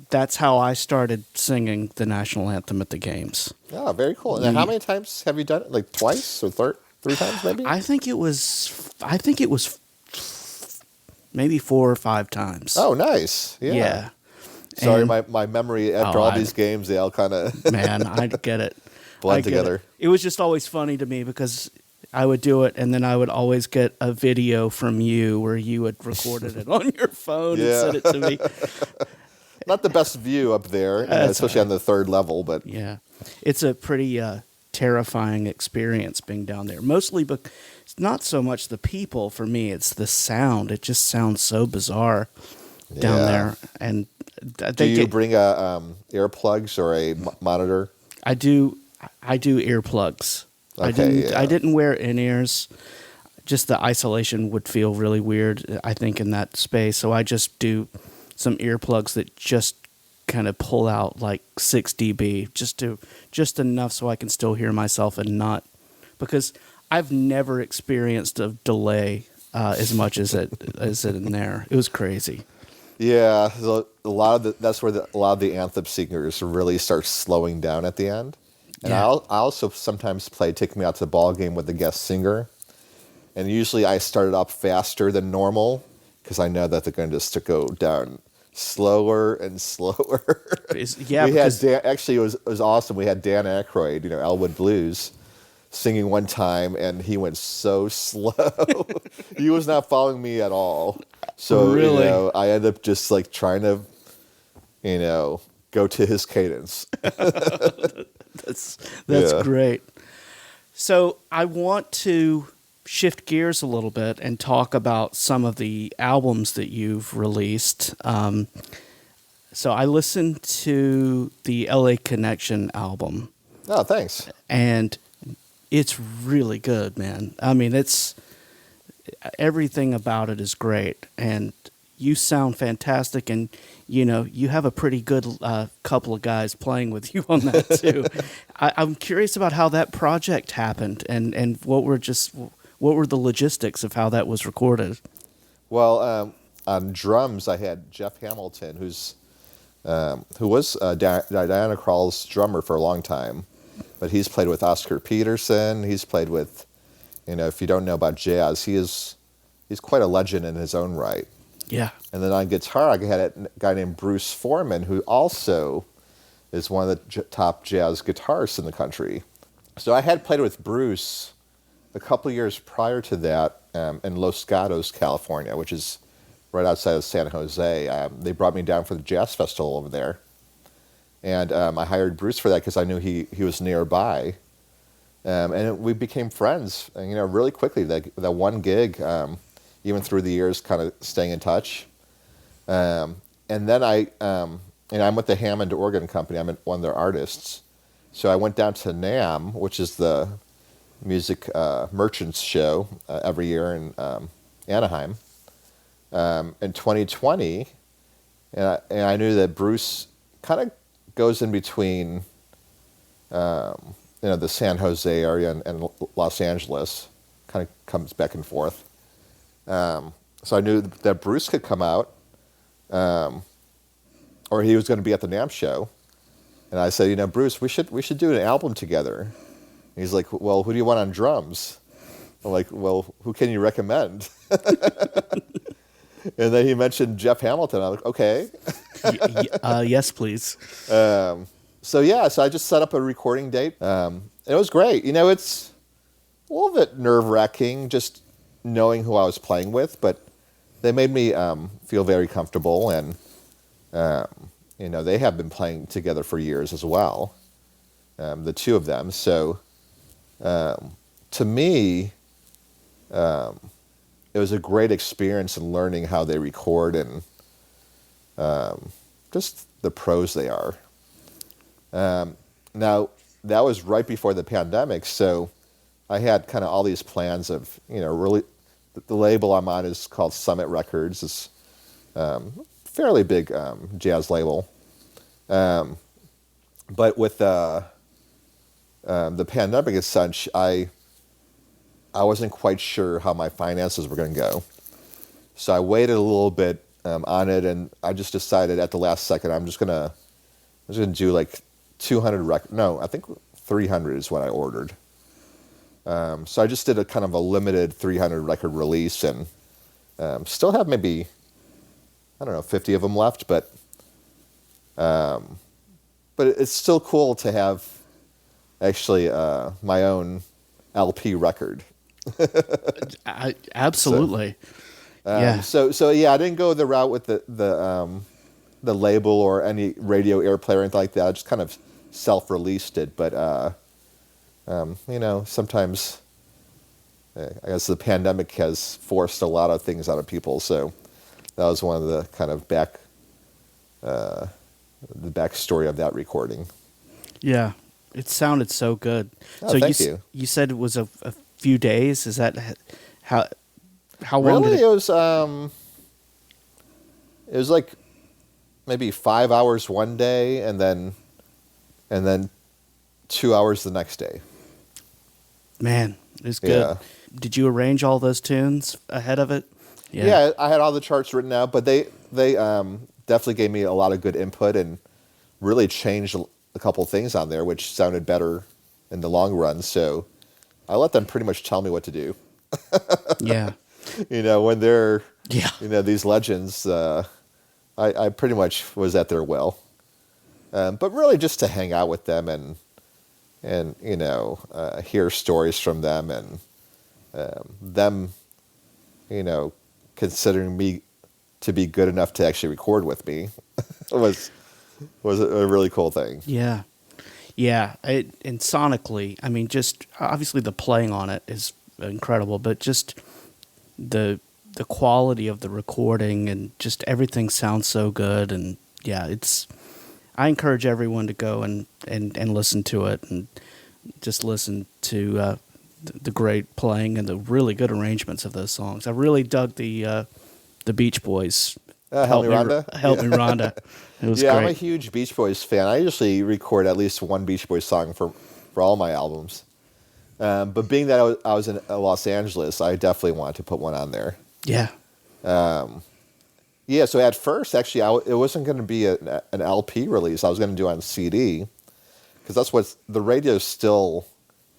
that's how I started singing the national anthem at the games. Oh, very cool. And how many times have you done it? Like twice or three times, maybe? I think it was maybe 4 or 5 times. Oh, nice. Yeah. Sorry, my memory after all these games, they all kind of man, I get it. blend together. It was just always funny to me because I would do it, and then I would always get a video from you where you had recorded it on your phone and sent it to me. Not the best view up there, especially on the third level, but yeah, it's a pretty terrifying experience being down there. Mostly, but it's not so much the people for me; it's the sound. It just sounds so bizarre down there. And do you bring earplugs or a monitor? I do earplugs. Okay, I didn't wear in-ears. Just the isolation would feel really weird, I think, in that space. So I just do some earplugs that just kind of pull out like 6 dB, just enough so I can still hear myself and not, because I've never experienced a delay as much as it in there. It was crazy. Yeah, so that's where a lot of the anthem singers really start slowing down at the end. And I also sometimes play Take Me Out to the Ball Game with the guest singer. And usually I started off faster than normal because I know that they're going to just go down slower and slower. Yeah, it was awesome. We had Dan Aykroyd, Elwood Blues, singing one time, and he went so slow. He was not following me at all. So, Really? I ended up just like trying to, go to his cadence. That's Yeah. great. So I want to shift gears a little bit and talk about some of the albums that you've released. So I listened to the LA Connection album, Oh, thanks. and it's really good, man. I mean, it's everything about it is great, and you sound fantastic, and you have a pretty good couple of guys playing with you on that too. I'm curious about how that project happened, and what were the logistics of how that was recorded. Well, on drums, I had Jeff Hamilton, who was Diana Krall's drummer for a long time, but he's played with Oscar Peterson. He's played with, if you don't know about jazz, he's quite a legend in his own right. Yeah. And then on guitar, I had a guy named Bruce Foreman, who also is one of the top jazz guitarists in the country. So I had played with Bruce a couple of years prior to that in Los Gatos, California, which is right outside of San Jose. They brought me down for the jazz festival over there. And I hired Bruce for that because I knew he was nearby. And we became friends, really quickly. That one gig, even through the years, kind of staying in touch. And then I'm with the Hammond Organ Company. I'm one of their artists. So I went down to NAMM, which is the music merchants show every year in Anaheim, in 2020. And I knew that Bruce kind of goes in between, the San Jose area and Los Angeles, kind of comes back and forth. So I knew that Bruce could come out, or he was going to be at the NAMM show. And I said, Bruce, we should do an album together. And he's like, well, who do you want on drums? I'm like, well, who can you recommend? And then he mentioned Jeff Hamilton. I'm like, okay. Yes, please. So I just set up a recording date. It was great. It's a little bit nerve-wracking just knowing who I was playing with, but they made me feel very comfortable, and they have been playing together for years as well, the two of them. So to me, it was a great experience in learning how they record and just the pros they are. Now, that was right before the pandemic, so I had kind of all these plans of, really, the label I'm on is called Summit Records. It's fairly big jazz label. But with the pandemic as such, I wasn't quite sure how my finances were going to go. So I waited a little bit on it, and I just decided at the last second I was gonna do like 200 records. No, I think 300 is what I ordered. So I just did a kind of a limited 300 record release, and still have maybe, 50 of them left, but it's still cool to have actually my own LP record. Absolutely. Yeah. So I didn't go the route with the label or any radio airplay or anything like that. I just kind of self-released it, but sometimes I guess the pandemic has forced a lot of things out of people. So that was one of the kind of the backstory of that recording. Yeah, it sounded so good. Oh, so thank you. You said it was a few days. Is that how long? Really, did it was like maybe 5 hours one day, and then 2 hours the next day. Man, it's good. Yeah. Did you arrange all those tunes ahead of it? Yeah, I had all the charts written out, but they definitely gave me a lot of good input and really changed a couple things on there, which sounded better in the long run. So I let them pretty much tell me what to do. Yeah. When they're, Yeah. these legends, I pretty much was at their will. But really just to hang out with them and, and hear stories from them, and them, considering me to be good enough to actually record with me was a really cool thing. Yeah. Yeah. And sonically, I mean, just obviously the playing on it is incredible, but just the quality of the recording and just everything sounds so good. And yeah, I encourage everyone to go and listen to it and just listen to the great playing and the really good arrangements of those songs. I really dug the Beach Boys. Help Me Rhonda? Help Me Rhonda. It was Yeah, great. I'm a huge Beach Boys fan. I usually record at least one Beach Boys song for all my albums. But being that I was in Los Angeles, I definitely wanted to put one on there. Yeah. Yeah, so at first, actually, it wasn't going to be an LP release. I was going to do it on CD, because that's what the radio still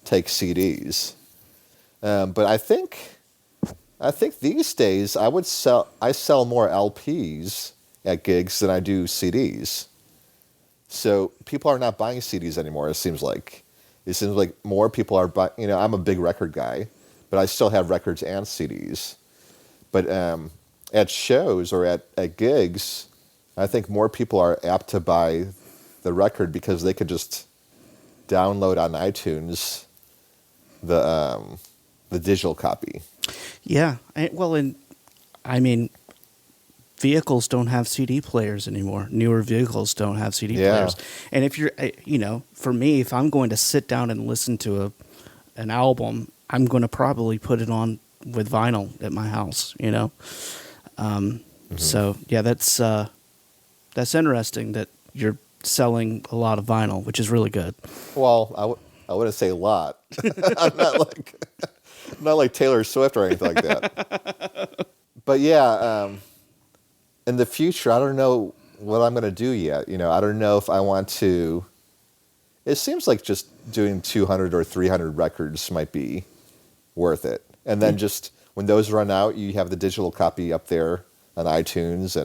takes CDs. But I think these days I sell more LPs at gigs than I do CDs. So people are not buying CDs anymore. It seems like more people are buying. I'm a big record guy, but I still have records and CDs. But at shows or at gigs, I think more people are apt to buy the record because they could just download on iTunes the digital copy. Yeah. And I mean, vehicles don't have CD players anymore. Newer vehicles don't have CD players. And if you're, for me, if I'm going to sit down and listen to an album, I'm going to probably put it on with vinyl at my house, So yeah, that's interesting that you're selling a lot of vinyl, which is really good. Well, I wouldn't say a lot. I'm not like Taylor Swift or anything like that. But yeah, in the future, I don't know what I'm going to do yet. I don't know if I want to. It seems like just doing 200 or 300 records might be worth it. And then just when those run out, you have the digital copy up there on iTunes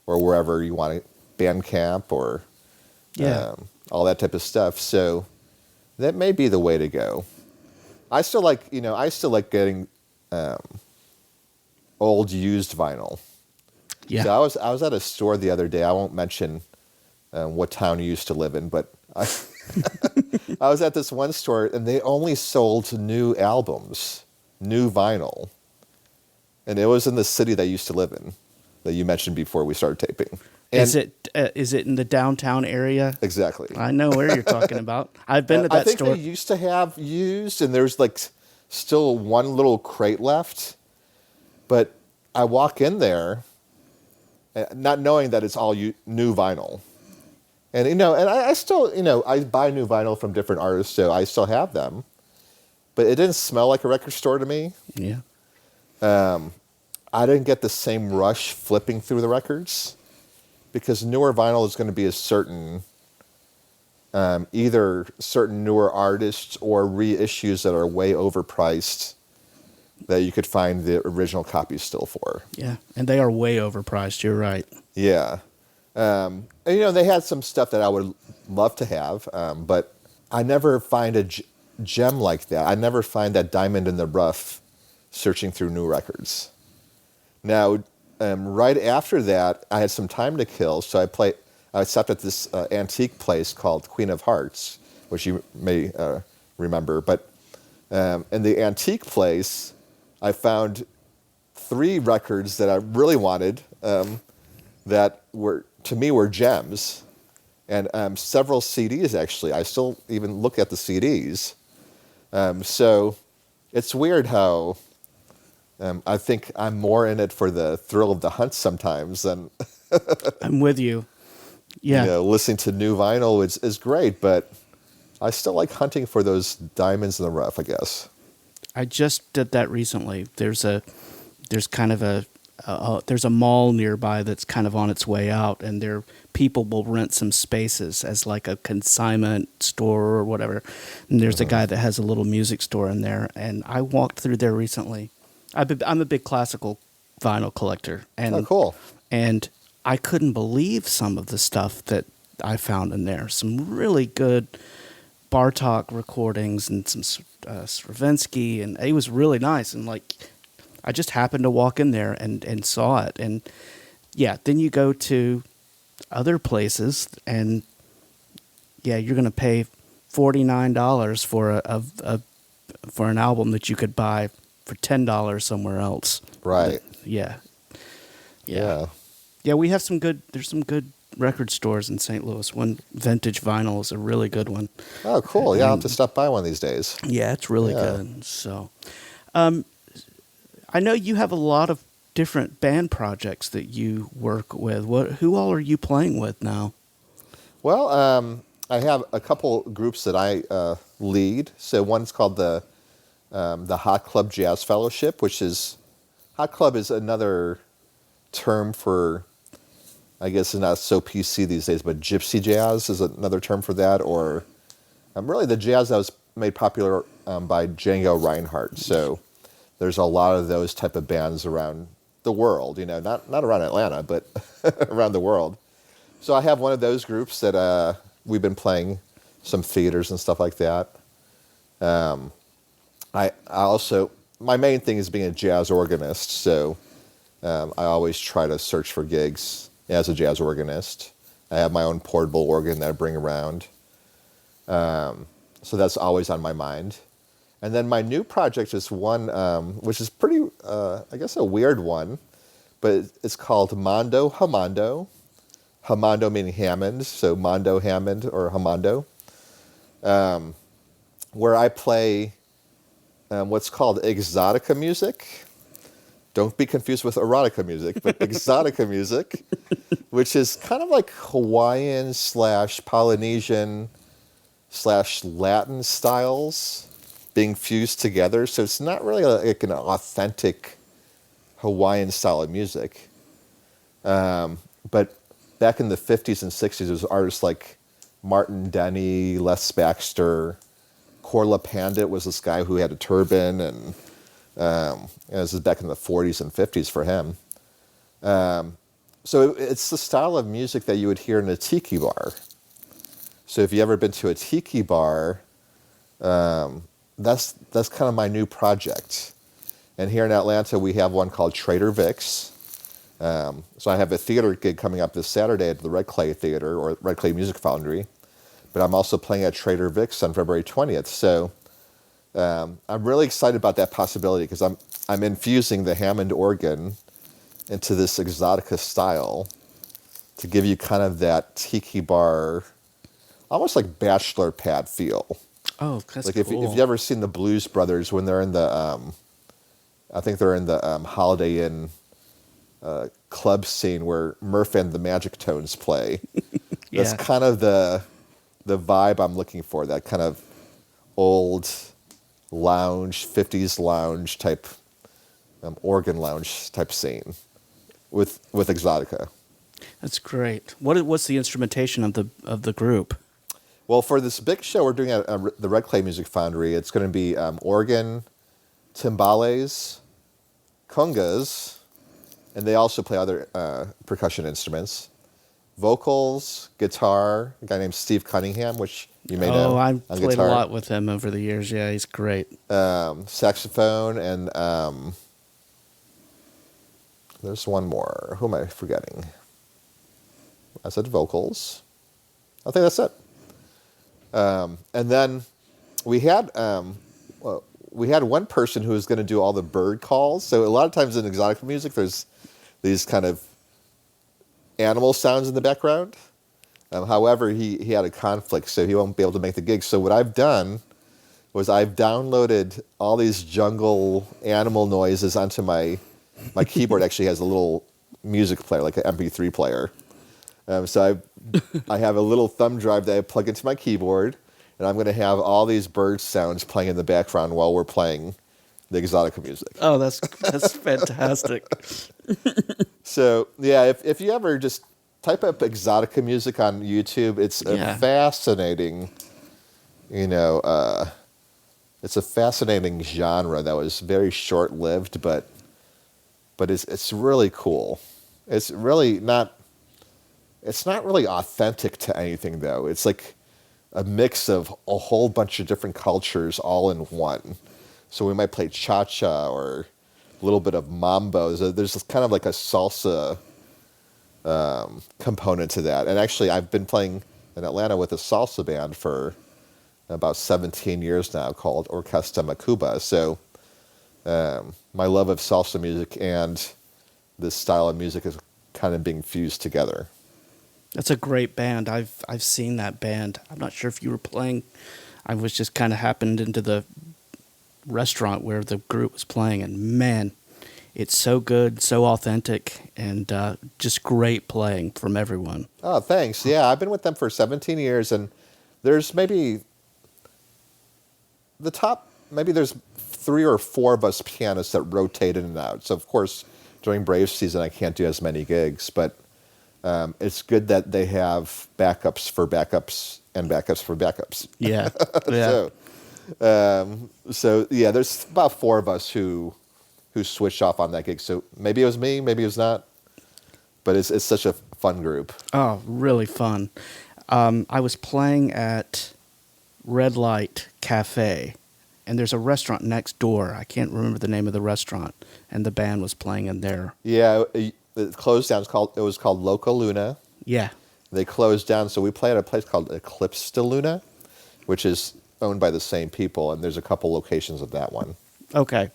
or wherever you want it, Bandcamp or all that type of stuff. So that may be the way to go. I still like getting old used vinyl. Yeah. So I was at a store the other day. I won't mention what town you used to live in, but I was at this one store and they only sold new albums, new vinyl. And it was in the city that I used to live in, that you mentioned before we started taping. And is it in the downtown area? Exactly. I know where you're talking about. I've been to that I think store. they used to have used, and there's still one little crate left. But I walk in there, not knowing that it's all new vinyl. And, and I still, I buy new vinyl from different artists, so I still have them. But it didn't smell like a record store to me. Yeah. I didn't get the same rush flipping through the records, because newer vinyl is going to be a certain, either certain newer artists or reissues that are way overpriced that you could find the original copies still for. Yeah, and they are way overpriced. You're right. Yeah. And, they had some stuff that I would love to have, but I never find a gem like that. I never find that diamond in the rough searching through new records. Now, right after that, I had some time to kill, so I stopped at this antique place called Queen of Hearts, which you may remember. But in the antique place, I found 3 records that I really wanted that were gems, and several CDs, actually. I still even look at the CDs. So it's weird how I think I'm more in it for the thrill of the hunt sometimes than I'm with you. Yeah. Listening to new vinyl is great, but I still like hunting for those diamonds in the rough, I guess. I just did that recently. There's kind of there's a mall nearby that's kind of on its way out, and people will rent some spaces as like a consignment store or whatever. And there's a guy that has a little music store in there, and I walked through there recently. I'm a big classical vinyl collector, and oh, cool. And I couldn't believe some of the stuff that I found in there. Some really good Bartok recordings and some Stravinsky, and it was really nice. And like, I just happened to walk in there and saw it. And yeah, then you go to other places, and yeah, you're going to pay $49 for an album that you could buy for $10 somewhere else. Right. Yeah. Yeah. Yeah, we have some good. There's some good record stores in St. Louis. One Vintage Vinyl is a really good one. Oh, cool. Yeah, I'll have to stop by one of these days. Yeah, it's really good. So, I know you have a lot of different band projects that you work with. Who all are you playing with now? Well, I have a couple groups that I lead. So one's called the Hot Club Jazz Fellowship, which is Hot Club is another term for, I guess it's not so PC these days, but gypsy jazz is another term for that, or really the jazz that was made popular by Django Reinhardt. So there's a lot of those type of bands around the world, not around Atlanta, but around the world. So I have one of those groups that we've been playing some theaters and stuff like that. I also, my main thing is being a jazz organist, so I always try to search for gigs as a jazz organist. I have my own portable organ that I bring around. So that's always on my mind. And then my new project is one, which is pretty, I guess a weird one, but it's called Mondo Hamondo. Hamondo meaning Hammond, so Mondo Hammond or Hamondo, where I play what's called exotica music. Don't be confused with erotica music, but exotica music, which is kind of like Hawaiian / Polynesian / Latin styles being fused together. So it's not really like an authentic Hawaiian style of music. But back in the 50s and 60s, there was artists like Martin Denny, Les Baxter, Corla Pandit was this guy who had a turban, and this is back in the 40s and 50s for him. So it's the style of music that you would hear in a tiki bar. So if you've ever been to a tiki bar, that's kind of my new project. And here in Atlanta, we have one called Trader Vic's. So I have a theater gig coming up this Saturday at the Red Clay Theater, or Red Clay Music Foundry. But I'm also playing at Trader Vic's on February 20th. So I'm really excited about that possibility, because I'm infusing the Hammond organ into this exotica style to give you kind of that tiki bar, almost like bachelor pad feel. Oh, that's like cool. if you've ever seen the Blues Brothers when they're in the, I think they're in the Holiday Inn club scene where Murph and the Magic Tones play. Yeah. That's kind of the vibe I'm looking for, that kind of old lounge, 50s lounge type, organ lounge type scene with exotica. That's great. What's the instrumentation of the group? Well, for this big show we're doing at the Red Clay Music Foundry, it's going to be organ, timbales, congas, and they also play other percussion instruments, vocals, guitar, a guy named Steve Cunningham, which you may know. Oh, on I've played guitar. a lot with him over the years. Yeah, he's great. Saxophone, and there's one more. Who am I forgetting? I said vocals. I think that's it. And then we had one person who was going to do all the bird calls. So a lot of times in exotic music, there's these kind of animal sounds in the background. However, he had a conflict, so he won't be able to make the gig. So what I've done was I've downloaded all these jungle animal noises onto my keyboard. Actually has a little music player, like an MP3 player. So I have a little thumb drive that I plug into my keyboard, and I'm going to have all these bird sounds playing in the background while we're playing the exotica music. Oh, that's fantastic. So yeah, if you ever just type up exotica music on YouTube, it's a fascinating, it's a fascinating genre that was very short-lived, but it's really cool. It's really not. It's not really authentic to anything, though. It's like a mix of a whole bunch of different cultures all in one. So we might play cha-cha or a little bit of mambo. So there's kind of like a salsa component to that. And actually, I've been playing in Atlanta with a salsa band for about 17 years now called Orquesta Macuba. So my love of salsa music and this style of music is kind of being fused together. That's a great band. I've seen that band. I'm not sure if you were playing. I was just kind of happened into the restaurant where the group was playing, and man, it's so good, so authentic, and just great playing from everyone. Oh, thanks. Yeah, I've been with them for 17 years, and there's maybe there's 3 or 4 of us pianists that rotate in and out. So, of course, during Braves season, I can't do as many gigs, but it's good that they have backups for backups and backups for backups. Yeah. Yeah. So yeah, there's about 4 of us who switched off on that gig. So maybe it was me, maybe it was not, but it's such a fun group. Oh, really fun. I was playing at Red Light Cafe, and there's a restaurant next door. I can't remember the name of the restaurant, and the band was playing in there. Yeah, it closed down. It was called Loca Luna. Yeah. They closed down, so we play at a place called Eclipse de Luna, which is owned by the same people, and there's a couple locations of that one. Okay.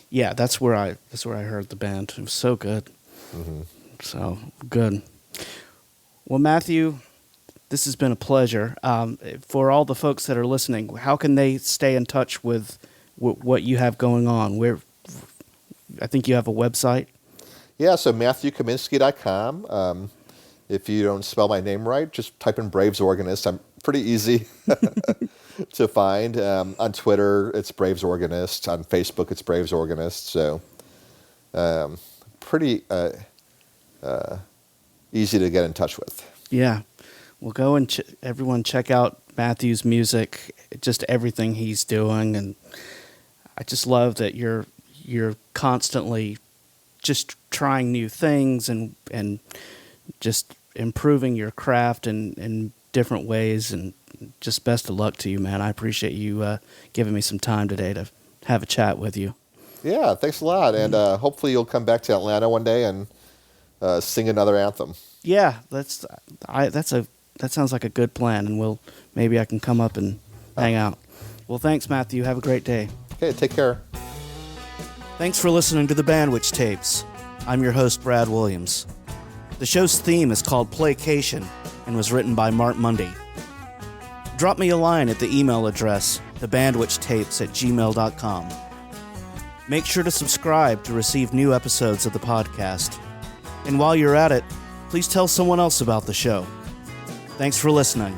Yeah, that's where I heard the band. It was so good. Mm-hmm. So good. Well, Matthew, this has been a pleasure. For all the folks that are listening, how can they stay in touch with what you have going on? I think you have a website. Yeah, so MatthewKaminski.com. If you don't spell my name right, just type in Braves Organist. I'm pretty easy to find. On Twitter, it's Braves Organist. On Facebook, it's Braves Organist. So pretty easy to get in touch with. Yeah. Well, go and everyone check out Matthew's music, just everything he's doing. And I just love that you're constantly just trying new things and just improving your craft in different ways. And just best of luck to you, man. I appreciate you giving me some time today to have a chat with you. Yeah, thanks a lot. And hopefully you'll come back to Atlanta one day and sing another anthem. Yeah, that sounds like a good plan, and maybe I can come up and hang out. Well, thanks, Matthew. Have a great day. Okay, take care. Thanks for listening to the Bandwidth Tapes. I'm your host, Brad Williams. The show's theme is called Playcation and was written by Mark Mundy. Drop me a line at the email address, thebandwidchtapes@gmail.com. Make sure to subscribe to receive new episodes of the podcast. And while you're at it, please tell someone else about the show. Thanks for listening.